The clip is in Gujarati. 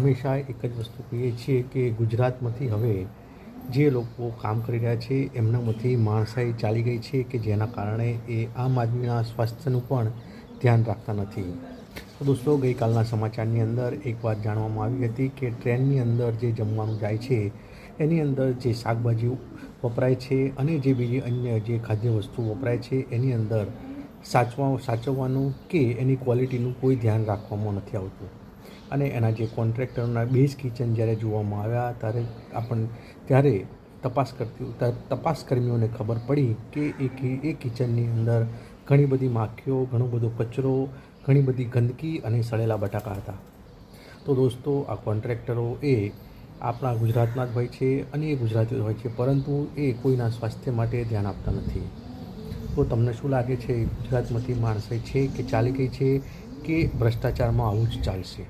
હંમેશા એક જ વસ્તુ કહીએ છીએ કે ગુજરાતમાંથી હવે જે લોકો કામ કરી રહ્યા છે એમનામાંથી માણસાઈ ચાલી ગઈ છે કે જેના કારણે એ આમ આદમીના સ્વાસ્થ્યનું પણ ધ્યાન રાખતા નથી. તો દોસ્તો, ગઈકાલના સમાચારની અંદર એક વાત જાણવામાં આવી હતી કે ટ્રેનની અંદર જે જમવાનું જાય છે એની અંદર જે શાકભાજી વપરાય છે અને જે બીજી અન્ય જે ખાદ્ય વસ્તુ વપરાય છે એની અંદર સાચવવાનું કે એની ક્વોલિટીનું કોઈ ધ્યાન રાખવામાં નથી આવતું. અને એના જે કોન્ટ્રાક્ટરના બેઝ કિચન જ્યારે જોવામાં આવ્યા ત્યારે તપાસ કર્મીઓને ખબર પડી કે એ કિચનની અંદર ઘણી બધી માખીઓ, ઘણો બધો કચરો, ઘણી બધી ગંદકી અને સડેલા બટાકા હતા. તો દોસ્તો, આ કોન્ટ્રાક્ટરો એ આપણા ગુજરાતના જ હોય છે અને એ ગુજરાતીઓ જ હોય છે, પરંતુ એ કોઈના સ્વાસ્થ્ય માટે ધ્યાન આપતા નથી. તો તમને શું લાગે છે, ગુજરાતમાંથી માણસાઈ છે કે ચાલી ગઈ છે કે ભ્રષ્ટાચારમાં આવું જ ચાલશે?